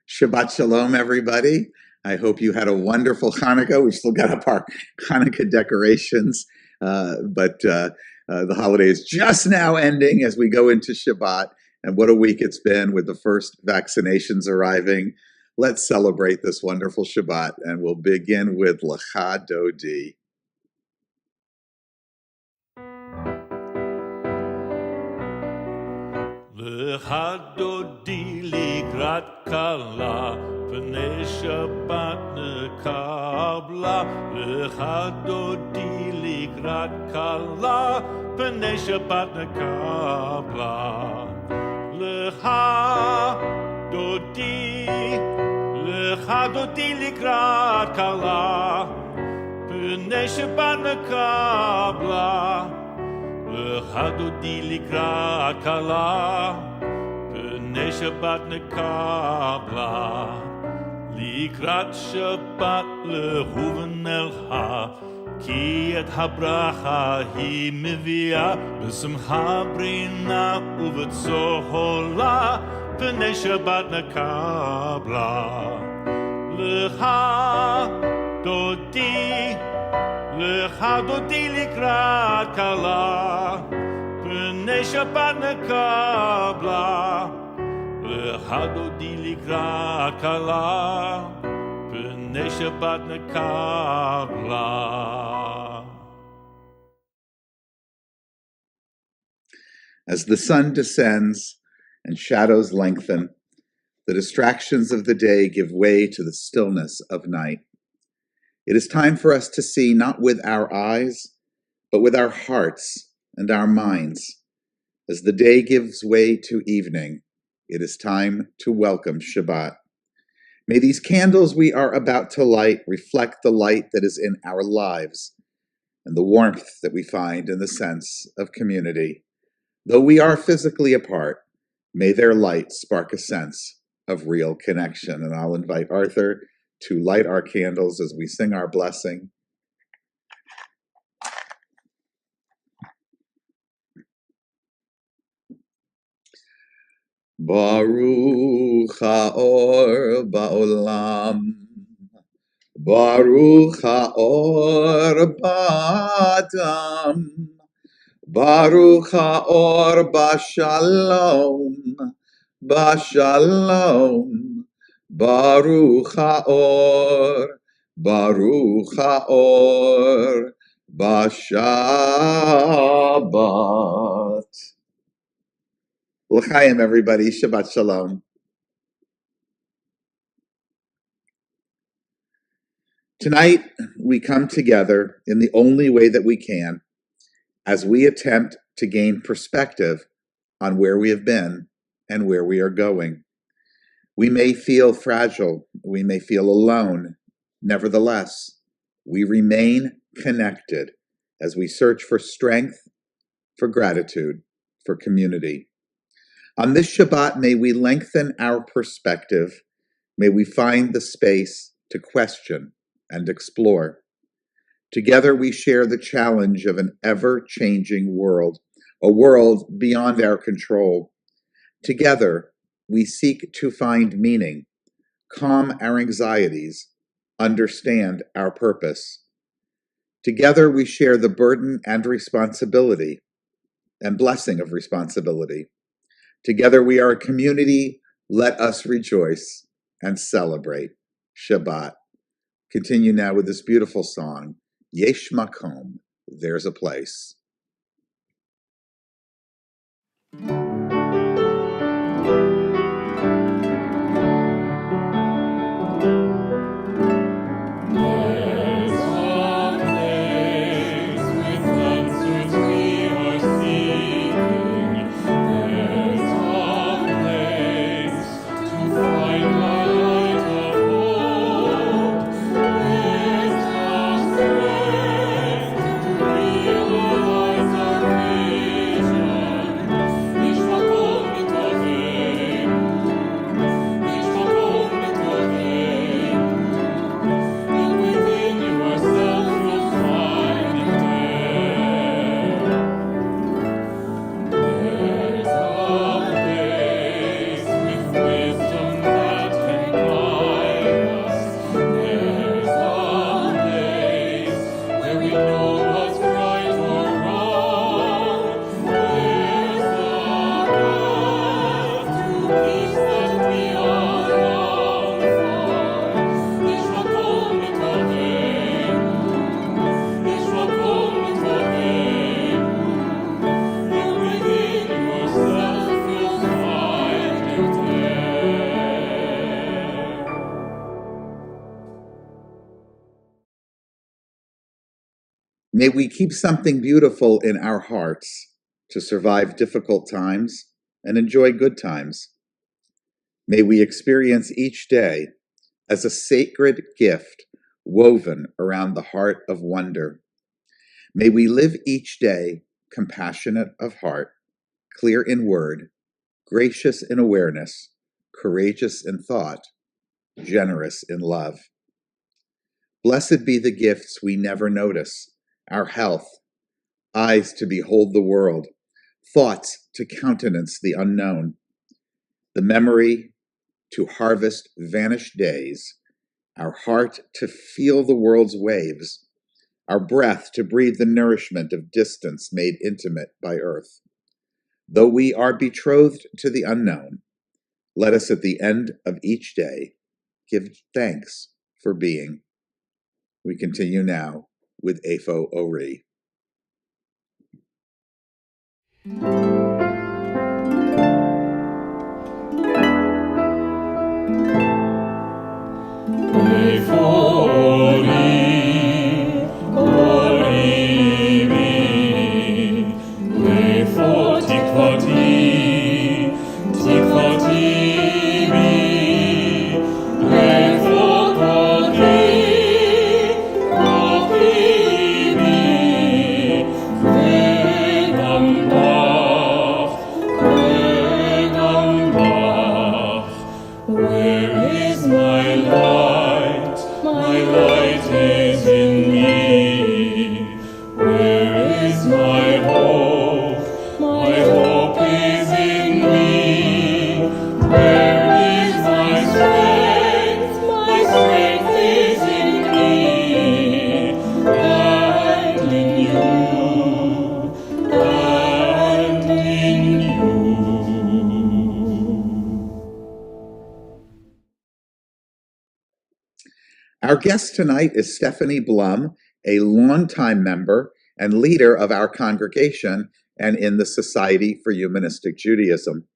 Shabbat Shalom, everybody. I hope you had a wonderful Hanukkah. We've still got up our Hanukkah decorations, but the holiday is just now ending as we go into Shabbat. And what a week it's been with the first vaccinations arriving. Let's celebrate this wonderful Shabbat, and we'll begin with Lecha Dodi. Lecha Dodi likrat kala, pnei Shabbat nekabla. Lecha Dodi likrat kala, pnei Shabbat nekabla. Lecha Dodi likrat kala, pnei Shabbat nekabla. Lecha Dodi likrat kala, pnei Shabbat nekabla. Likrat Shabbat lehuven elcha, ki et habracha hi mevia, b'simcha brina uvetzohola, pnei Shabbat nekabla. Lecha Dodi likrat kala, pnei Shabbat nekabla. Lecha Dodi likrat kala, pnei Shabbat nekabla. As the sun descends and shadows lengthen, the distractions of the day give way to the stillness of night. It is time for us to see not with our eyes, but with our hearts and our minds. As the day gives way to evening, it is time to welcome Shabbat. May these candles we are about to light reflect the light that is in our lives and the warmth that we find in the sense of community. Though we are physically apart, may their light spark a sense of real connection. And I'll invite Arthur to light our candles as we sing our blessing. Baruch haor ba'olam, Baruch haor ba'adam, Baruch haor ba'shalom, ba'shalom, Baruch haor b'Shabbat. L'chaim, everybody. Shabbat Shalom. Tonight, we come together in the only way that we can as we attempt to gain perspective on where we have been and where we are going. We may feel fragile. We may feel alone. Nevertheless, we remain connected as we search for strength, for gratitude, for community. On this Shabbat, may we lengthen our perspective. May we find the space to question and explore. Together, we share the challenge of an ever-changing world, a world beyond our control. Together, we seek to find meaning, calm our anxieties, understand our purpose. Together, we share the burden and responsibility and blessing of responsibility. Together, we are a community. Let us rejoice and celebrate Shabbat. Continue now with this beautiful song, Yesh Makom, There's a Place. May we keep something beautiful in our hearts to survive difficult times and enjoy good times. May we experience each day as a sacred gift woven around the heart of wonder. May we live each day compassionate of heart, clear in word, gracious in awareness, courageous in thought, generous in love. Blessed be the gifts we never notice, our health, eyes to behold the world, thoughts to countenance the unknown, the memory to harvest vanished days, our heart to feel the world's waves, our breath to breathe the nourishment of distance made intimate by earth. Though we are betrothed to the unknown, let us at the end of each day give thanks for being. We continue now with Afo Ori. Our guest tonight is Stephanie Blum, a longtime member and leader of our congregation and in the Society for Humanistic Judaism.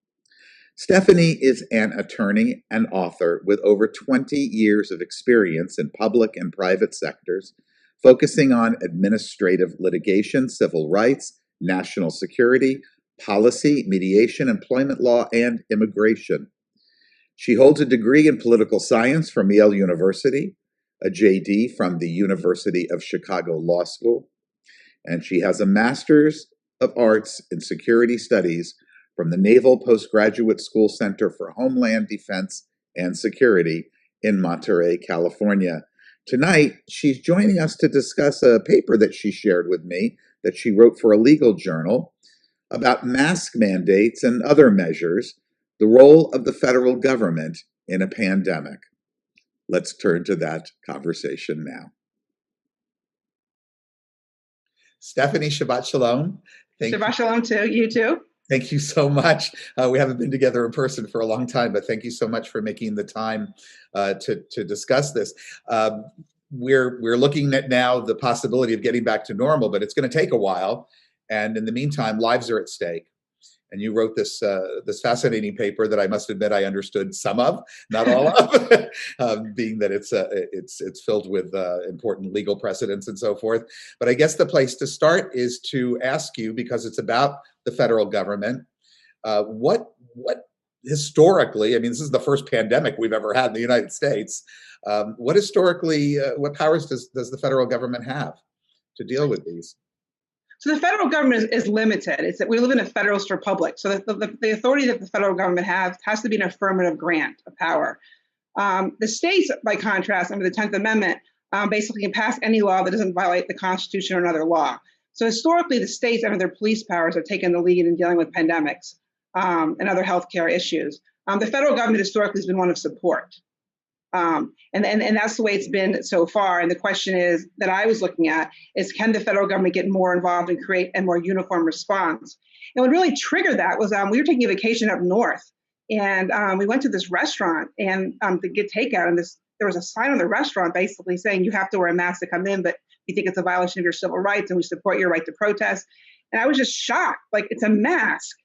Stephanie is an attorney and author with over 20 years of experience in public and private sectors, focusing on administrative litigation, civil rights, national security, policy, mediation, employment law, and immigration. She holds a degree in political science from Yale University, a JD from the University of Chicago Law School, and she has a Master's of Arts in Security Studies from the Naval Postgraduate School Center for Homeland Defense and Security in Monterey, California. Tonight, she's joining us to discuss a paper that she shared with me that she wrote for a legal journal about mask mandates and other measures, the role of the federal government in a pandemic. Let's turn to that conversation now. Stephanie, Shabbat Shalom. Shabbat Shalom to you too. Thank you so much. We haven't been together in person for a long time, but thank you so much for making the time to discuss this. We're looking at now the possibility of getting back to normal, but it's going to take a while. And in the meantime, lives are at stake. And you wrote this fascinating paper that I must admit I understood some of, not all of, being that it's filled with important legal precedents and so forth. But I guess the place to start is to ask you, because it's about the federal government, what historically, I mean, this is the first pandemic we've ever had in the United States. What powers does the federal government have to deal with these? So the federal government is limited. It's that we live in a federalist republic. So the authority that the federal government has to be an affirmative grant of power. The states, by contrast, under the 10th Amendment, basically can pass any law that doesn't violate the Constitution or another law. So historically, the states, under their police powers, have taken the lead in dealing with pandemics and other healthcare issues. The federal government historically has been one of support. And that's the way it's been so far. And the question is that I was looking at is, can the federal government get more involved and create a more uniform response? And what really triggered that was we were taking a vacation up north, and we went to this restaurant and to get takeout. And there was a sign on the restaurant basically saying you have to wear a mask to come in, but we think it's a violation of your civil rights and we support your right to protest. And I was just shocked, like, it's a mask.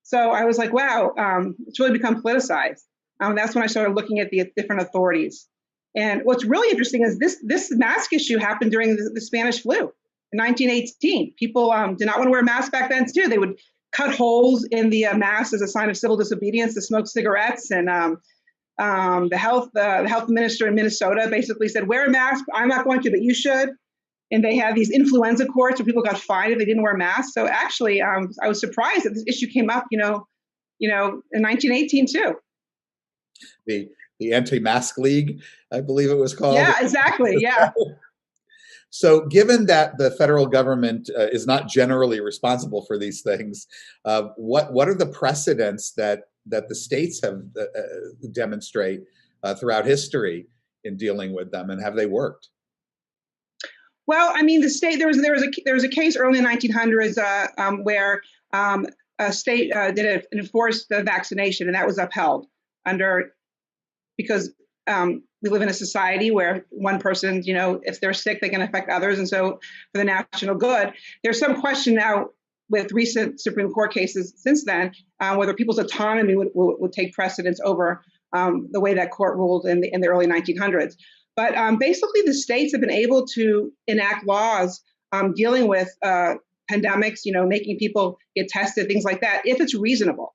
So I was like, wow, it's really become politicized. That's when I started looking at the different authorities. And what's really interesting is this mask issue happened during the Spanish flu in 1918. People did not want to wear masks back then too. They would cut holes in the mask as a sign of civil disobedience to smoke cigarettes. And the health minister in Minnesota basically said, wear a mask. I'm not going to, but you should. And they had these influenza courts where people got fined if they didn't wear masks. So actually, I was surprised that this issue came up, in 1918 too. The Anti-Mask League, I believe it was called. Yeah, exactly. Yeah. So given that the federal government is not generally responsible for these things, what are the precedents that the states have demonstrate throughout history in dealing with them, and have they worked? Well, I mean, the state there was a case early in the 1900s where a state did enforce the vaccination, and that was upheld because we live in a society where one person, if they're sick, they can affect others. And so for the national good, there's some question now with recent Supreme Court cases since then, whether people's autonomy would take precedence over the way that court ruled in the early 1900s. But basically, the states have been able to enact laws dealing with pandemics, making people get tested, things like that, if it's reasonable.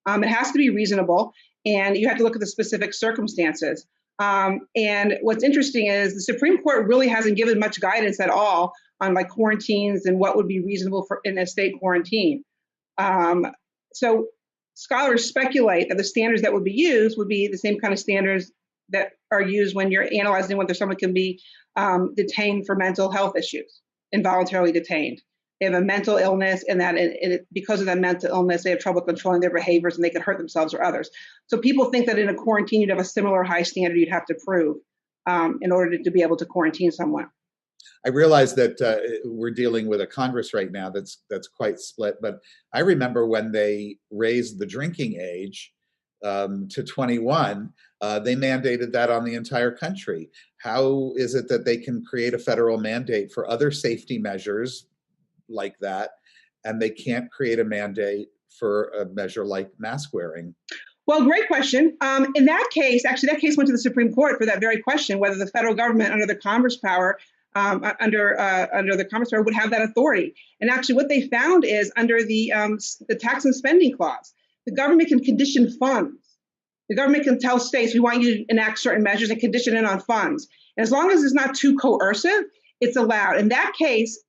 It has to be reasonable, and you have to look at the specific circumstances. And what's interesting is the Supreme Court really hasn't given much guidance at all on like quarantines and what would be reasonable for in a state quarantine. So scholars speculate that the standards that would be used would be the same kind of standards that are used when you're analyzing whether someone can be detained for mental health issues, involuntarily detained. They have a mental illness, and because of that mental illness, they have trouble controlling their behaviors, and they can hurt themselves or others. So people think that in a quarantine, you'd have a similar high standard you'd have to prove in order to be able to quarantine someone. I realize that we're dealing with a Congress right now that's quite split, but I remember when they raised the drinking age to 21, they mandated that on the entire country. How is it that they can create a federal mandate for other safety measures like that, and they can't create a mandate for a measure like mask wearing? Well, great question. In that case, actually, that case went to the Supreme Court for that very question, whether the federal government under the Commerce power, under the Commerce power would have that authority. And actually, what they found is under the tax and spending clause, the government can condition funds. The government can tell states, we want you to enact certain measures and condition it on funds. And as long as it's not too coercive, it's allowed. In that case,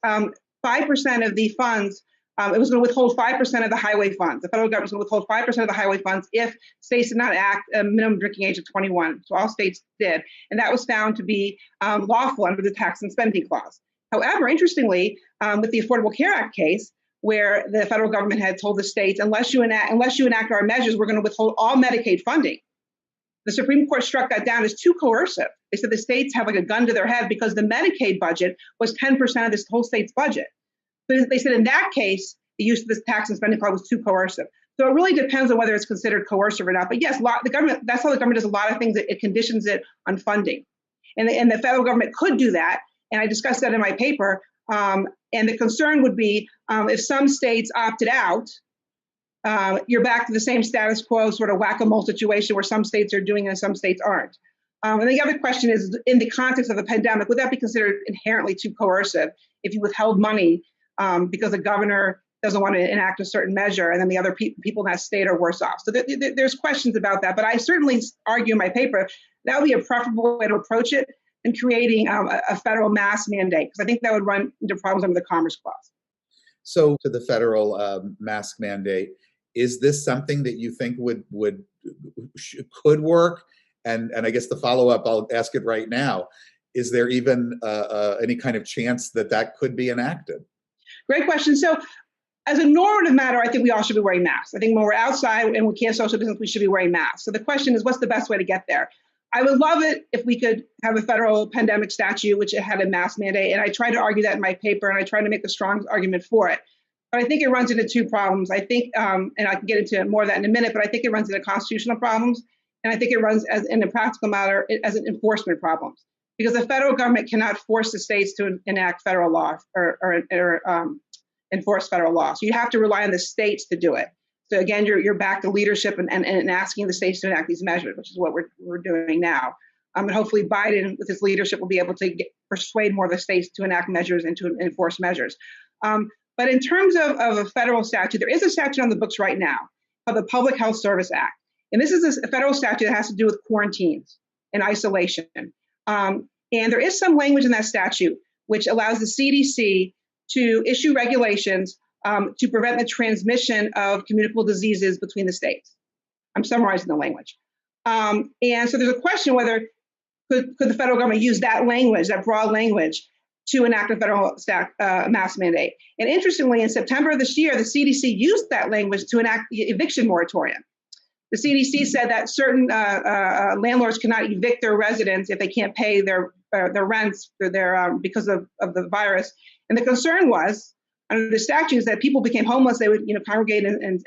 5% of the funds, it was going to withhold 5% of the highway funds. The federal government was going to withhold 5% of the highway funds if states did not act a minimum drinking age of 21. So all states did. And that was found to be lawful under the tax and spending clause. However, interestingly, with the Affordable Care Act case, where the federal government had told the states, unless you enact our measures, we're going to withhold all Medicaid funding. The Supreme Court struck that down as too coercive. They said the states have like a gun to their head because the Medicaid budget was 10% of this whole state's budget. So they said in that case, the use of this tax and spending clause was too coercive. So it really depends on whether it's considered coercive or not. But yes, the government, that's how the government does a lot of things. It conditions it on funding. And the federal government could do that. And I discussed that in my paper. And the concern would be if some states opted out, you're back to the same status quo, sort of whack-a-mole situation where some states are doing it and some states aren't. And the other question is, in the context of a pandemic, would that be considered inherently too coercive if you withheld money because the governor doesn't want to enact a certain measure and then the other people in that state are worse off? So there's questions about that. But I certainly argue in my paper that would be a preferable way to approach it in creating a federal mask mandate, because I think that would run into problems under the Commerce Clause. So to the federal mask mandate, is this something that you think could work? And I guess the follow-up, I'll ask it right now, is there even any kind of chance that could be enacted? Great question. So as a normative matter, I think we all should be wearing masks. I think when we're outside and we can't social distance, we should be wearing masks. So the question is, what's the best way to get there? I would love it if we could have a federal pandemic statute which had a mask mandate. And I tried to argue that in my paper, and I tried to make a strong argument for it. But I think it runs into two problems. I think, and I can get into more of that in a minute, but I think it runs into constitutional problems. And I think it runs, as in a practical matter, as an enforcement problems. Because the federal government cannot force the states to enact federal law or enforce federal law. So you have to rely on the states to do it. So again, you're back to leadership and asking the states to enact these measures, which is what we're doing now. And hopefully Biden, with his leadership, will be able to persuade more of the states to enact measures and to enforce measures. But in terms of a federal statute, there is a statute on the books right now called the Public Health Service Act. And this is a federal statute that has to do with quarantines and isolation. And there is some language in that statute which allows the CDC to issue regulations to prevent the transmission of communicable diseases between the states. I'm summarizing the language. And so there's a question whether could the federal government use that language, that broad language, to enact a federal mask mandate. And interestingly, in September of this year, the CDC used that language to enact the eviction moratorium. The CDC said that certain landlords cannot evict their residents if they can't pay their rents because of the virus. And the concern was, under the statutes, that people became homeless. They would, congregate in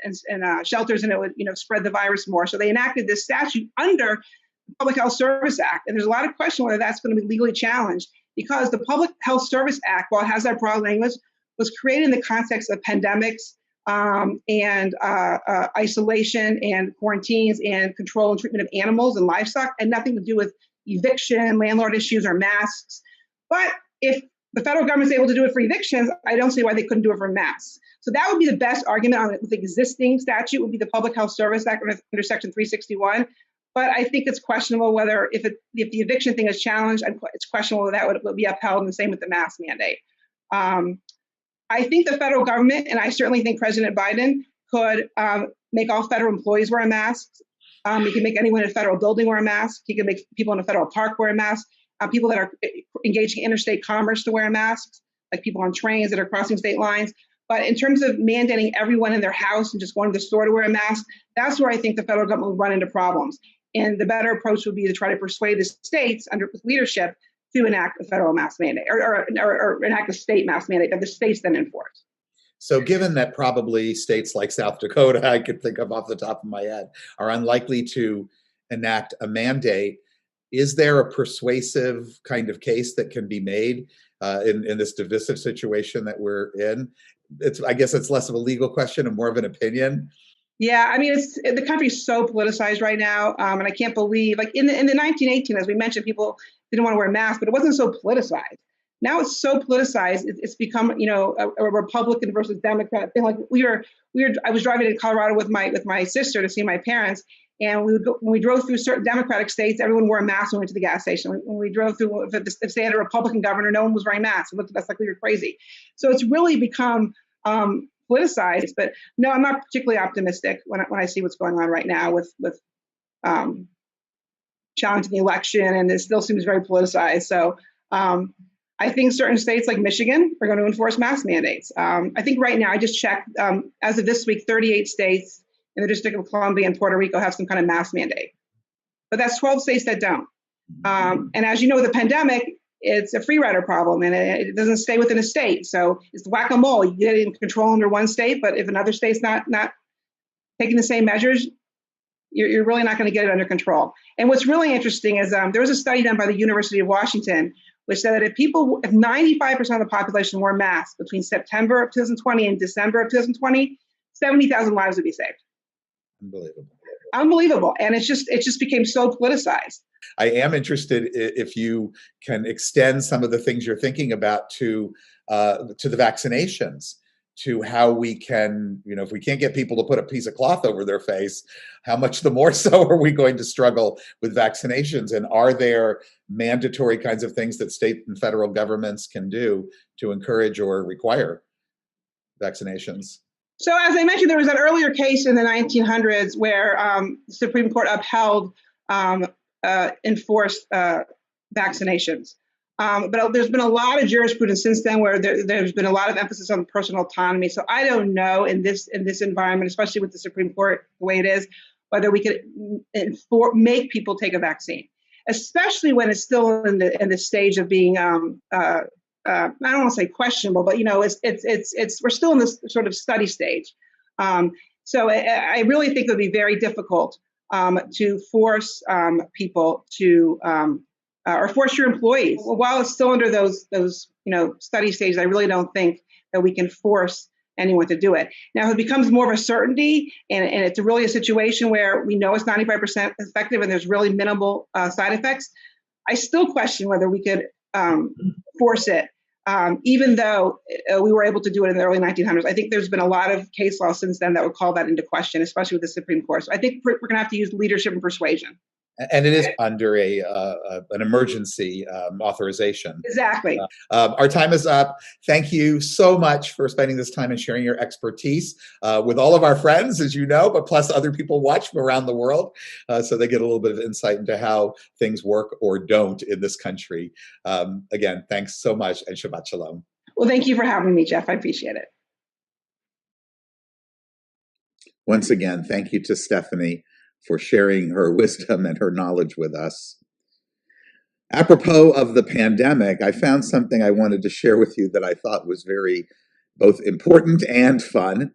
shelters, and it would, spread the virus more. So they enacted this statute under the Public Health Service Act. And there's a lot of question whether that's going to be legally challenged, because the Public Health Service Act, while it has that broad language, was created in the context of pandemics and isolation and quarantines and control and treatment of animals and livestock, and nothing to do with eviction, landlord issues, or masks. But if the federal government is able to do it for evictions, I don't see why they couldn't do it for masks. So that would be the best argument on the existing statute, would be the Public Health Service Act under Section 361. But I think it's questionable whether, if the eviction thing is challenged, it's questionable whether that would be upheld, and the same with the mask mandate. I think the federal government, and I certainly think President Biden, could make all federal employees wear a mask. He can make anyone in a federal building wear a mask. He can make people in a federal park wear a mask. People that are engaging in interstate commerce to wear masks, like people on trains that are crossing state lines. But in terms of mandating everyone in their house and just going to the store to wear a mask, that's where I think the federal government would run into problems. And the better approach would be to try to persuade the states under leadership to enact a federal mask mandate or enact a state mask mandate that the states then enforce. So given that probably states like South Dakota, I could think of off the top of my head, are unlikely to enact a mandate, is there a persuasive kind of case that can be made in this divisive situation that we're in? I guess it's less of a legal question and more of an opinion. Yeah, I mean, the country's so politicized right now, and I can't believe, like in the 1918, as we mentioned, people didn't want to wear masks, but it wasn't so politicized. Now it's so politicized; it's become, a Republican versus Democrat thing. Like I was driving to Colorado with my sister to see my parents, and when we drove through certain Democratic states, everyone wore a mask when we went to the gas station. When we drove through, if they had a Republican governor, no one was wearing masks. It looked at us like we were crazy. So it's really become politicized. But no, I'm not particularly optimistic when I see what's going on right now with challenging the election, and it still seems very politicized. So I think certain states like Michigan are going to enforce mask mandates. I think right now, I just checked, as of this week, 38 states in the District of Columbia and Puerto Rico have some kind of mask mandate. But that's 12 states that don't. And as you know, with the pandemic, it's a free rider problem, and it doesn't stay within a state. So it's whack-a-mole. You get it in control under one state, but if another state's not taking the same measures, you're really not going to get it under control. And what's really interesting is there was a study done by the University of Washington, which said that if 95% of the population wore masks between September of 2020 and December of 2020, 70,000 lives would be saved. Unbelievable. And it just became so politicized. I am interested if you can extend some of the things you're thinking about to the vaccinations, to how we can, if we can't get people to put a piece of cloth over their face, how much the more so are we going to struggle with vaccinations? And are there mandatory kinds of things that state and federal governments can do to encourage or require vaccinations? So as I mentioned, there was an earlier case in the 1900s where the Supreme Court upheld enforced vaccinations. But there's been a lot of jurisprudence since then where there's been a lot of emphasis on personal autonomy. So I don't know in this environment, especially with the Supreme Court the way it is, whether we could make people take a vaccine, especially when it's still in the stage of being I don't want to say questionable, but we're still in this sort of study stage. So I really think it would be very difficult to force people to or force your employees. While it's still under those study stages, I really don't think that we can force anyone to do it. Now, if it becomes more of a certainty, and it's really a situation where we know it's 95% effective and there's really minimal side effects, I still question whether we could force it, even though we were able to do it in the early 1900s. I think there's been a lot of case law since then that would call that into question, especially with the Supreme Court. So I think we're going to have to use leadership and persuasion. And it is under an emergency authorization. Exactly. Our time is up. Thank you so much for spending this time and sharing your expertise with all of our friends, as you know, but plus other people watch from around the world, so they get a little bit of insight into how things work or don't in this country. Again, thanks so much, and Shabbat Shalom. Well, thank you for having me, Jeff. I appreciate it. Once again, thank you to Stephanie for sharing her wisdom and her knowledge with us. Apropos of the pandemic, I found something I wanted to share with you that I thought was very both important and fun.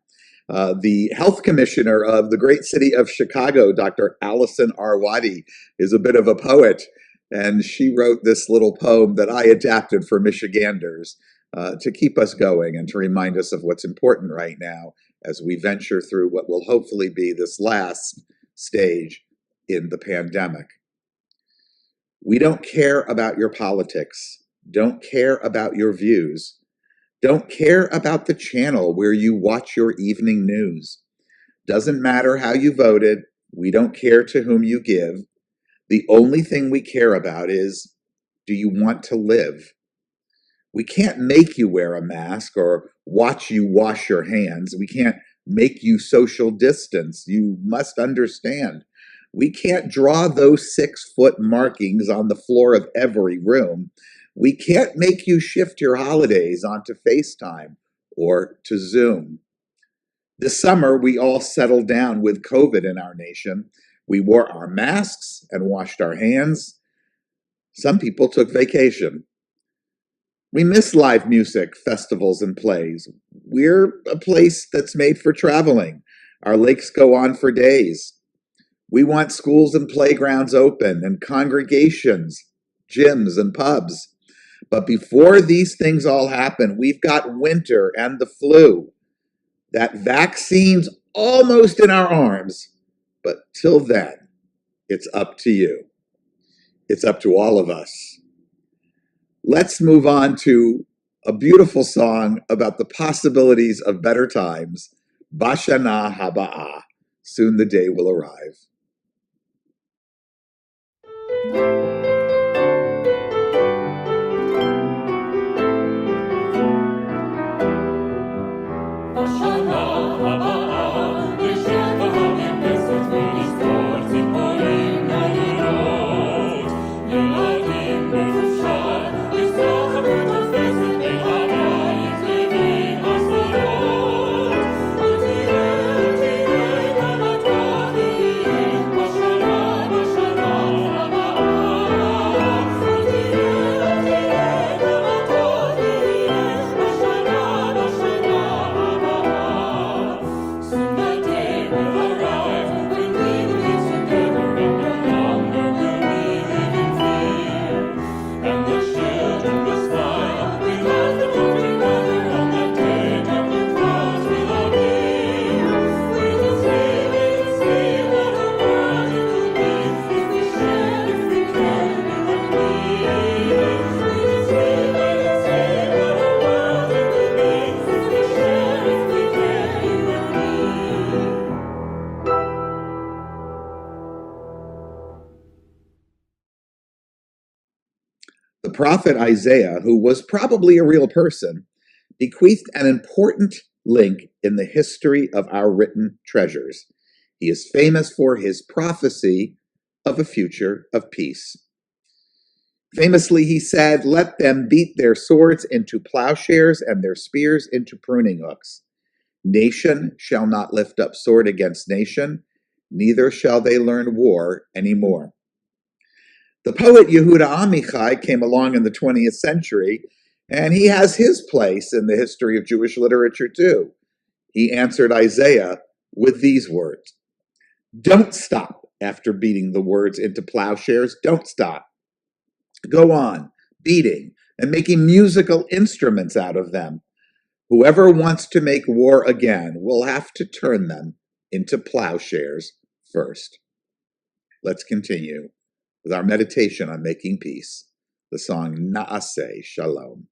The health commissioner of the great city of Chicago, Dr. Allison Arwady, is a bit of a poet, and she wrote this little poem that I adapted for Michiganders to keep us going and to remind us of what's important right now as we venture through what will hopefully be this last stage in the pandemic. We don't care about your politics, don't care about your views, don't care about the channel where you watch your evening news. Doesn't matter how you voted, we don't care to whom you give. The only thing we care about is, do you want to live? We can't make you wear a mask or watch you wash your hands. We can't make you social distance. You must understand. We can't draw those 6-foot markings on the floor of every room. We can't make you shift your holidays onto FaceTime or to Zoom. This summer, we all settled down with COVID in our nation. We wore our masks and washed our hands. Some people took vacation. We miss live music, festivals, and plays. We're a place that's made for traveling. Our lakes go on for days. We want schools and playgrounds open and congregations, gyms, and pubs. But before these things all happen, we've got winter and the flu. That vaccine's almost in our arms. But till then, it's up to you. It's up to all of us. Let's move on to a beautiful song about the possibilities of better times, Bashana Haba'ah. Soon the day will arrive. The prophet Isaiah, who was probably a real person, bequeathed an important link in the history of our written treasures. He is famous for his prophecy of a future of peace. Famously, he said, "Let them beat their swords into plowshares and their spears into pruning hooks. Nation shall not lift up sword against nation, neither shall they learn war anymore." The poet Yehuda Amichai came along in the 20th century, and he has his place in the history of Jewish literature too. He answered Isaiah with these words: "Don't stop after beating the words into plowshares. Don't stop. Go on, beating and making musical instruments out of them. Whoever wants to make war again will have to turn them into plowshares first." Let's continue with our meditation on making peace, the song Na'aseh Shalom.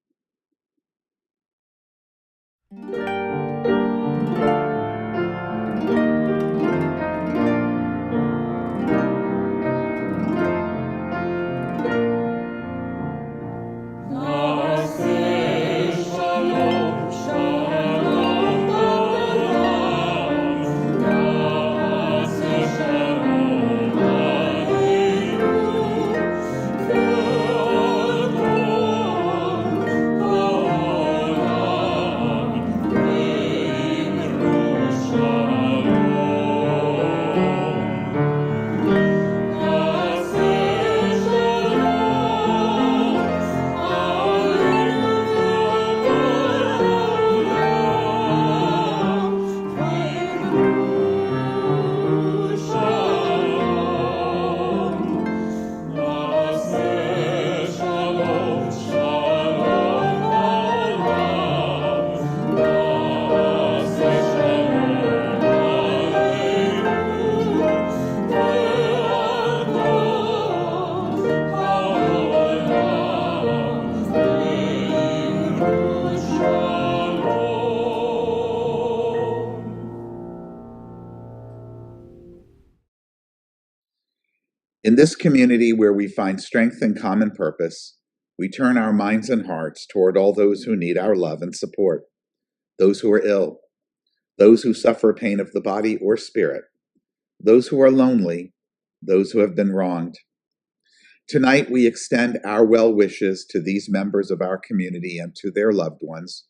In this community where we find strength and common purpose, we turn our minds and hearts toward all those who need our love and support, those who are ill, those who suffer pain of the body or spirit, those who are lonely, those who have been wronged. Tonight, we extend our well wishes to these members of our community and to their loved ones,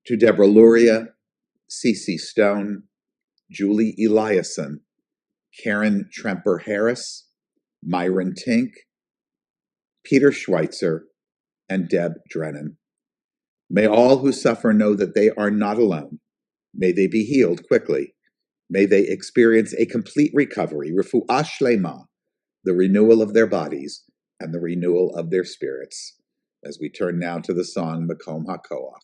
to Deborah Luria, Cece Stone, Julie Eliason, Karen Tremper-Harris, Myron Tink, Peter Schweitzer, and Deb Drennan. May all who suffer know that they are not alone. May they be healed quickly. May they experience a complete recovery, refuah shlema, the renewal of their bodies and the renewal of their spirits. As we turn now to the song Makom HaKoach.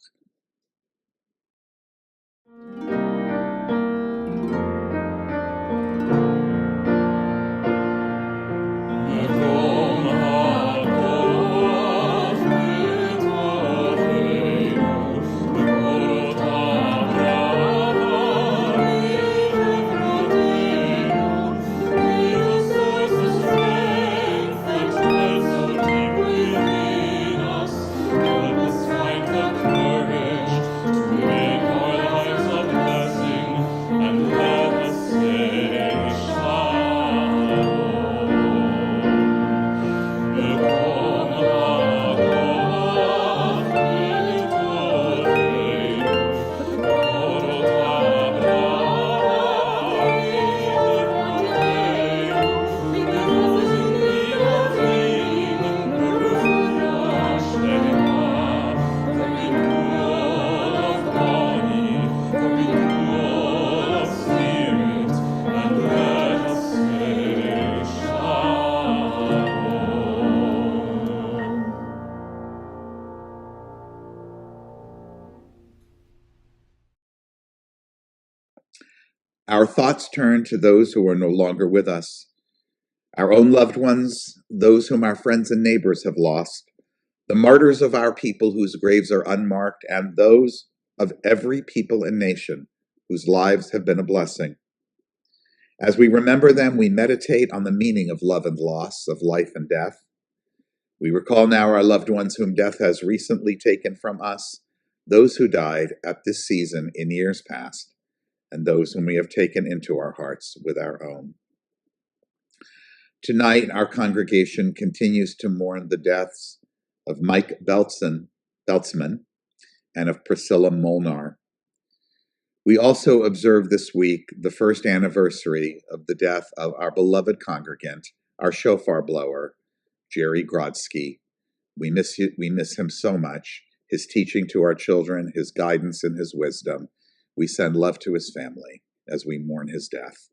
Our thoughts turn to those who are no longer with us, our own loved ones, those whom our friends and neighbors have lost, the martyrs of our people whose graves are unmarked, and those of every people and nation whose lives have been a blessing. As we remember them, we meditate on the meaning of love and loss, of life and death. We recall now our loved ones whom death has recently taken from us, those who died at this season in years past, and those whom we have taken into our hearts with our own. Tonight, our congregation continues to mourn the deaths of Mike Beltzman and of Priscilla Molnar. We also observe this week the first anniversary of the death of our beloved congregant, our shofar blower, Jerry Grodsky. We miss him so much, his teaching to our children, his guidance and his wisdom. We send love to his family as we mourn his death.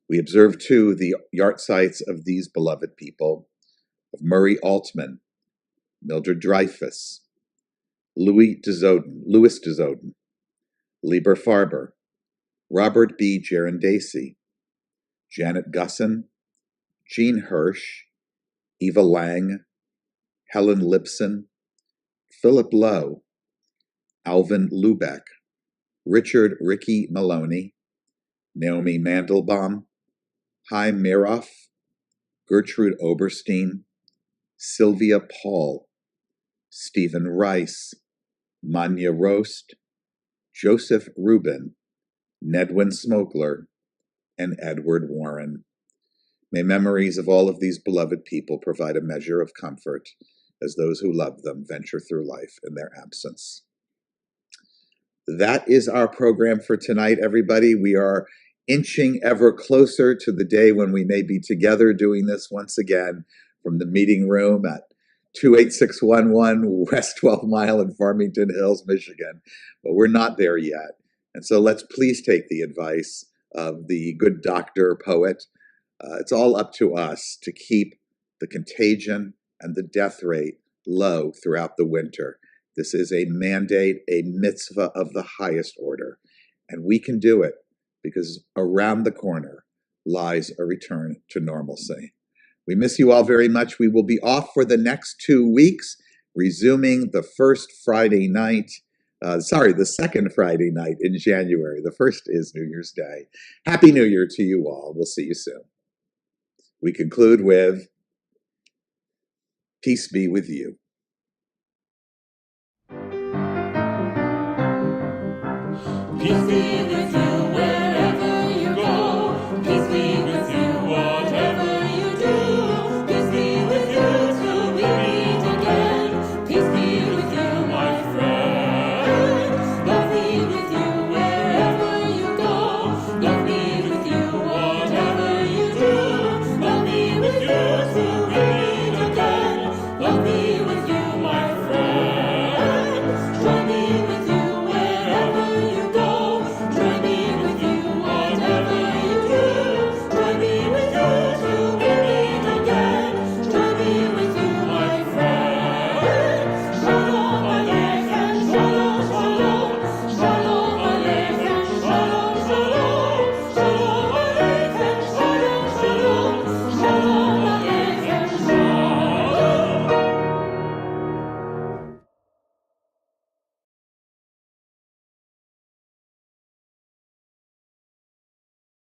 We observe, too, the yahrzeits of these beloved people, of Murray Altman, Mildred Dreyfus, Louis Dezoden, Lieber Farber, Robert B. Gerondacey, Janet Gusson, Jean Hirsch, Eva Lang, Helen Lipson, Philip Lowe, Alvin Lubeck, Richard Ricky Maloney, Naomi Mandelbaum, Chaim Miroff, Gertrude Oberstein, Sylvia Paul, Stephen Rice, Manya Roast, Joseph Rubin, Nedwin Smokler, and Edward Warren. May memories of all of these beloved people provide a measure of comfort as those who love them venture through life in their absence. That is our program for tonight, everybody. We are inching ever closer to the day when we may be together doing this once again from the meeting room at 28611 West 12th Mile in Farmington Hills, Michigan. But we're not there yet. And so let's please take the advice of the good doctor, poet. It's all up to us to keep the contagion and the death rate low throughout the winter. This is a mandate, a mitzvah of the highest order. And we can do it because around the corner lies a return to normalcy. We miss you all very much. We will be off for the next 2 weeks, resuming the second Friday night in January. The first is New Year's Day. Happy New Year to you all. We'll see you soon. We conclude with, peace be with you. Peace be with you.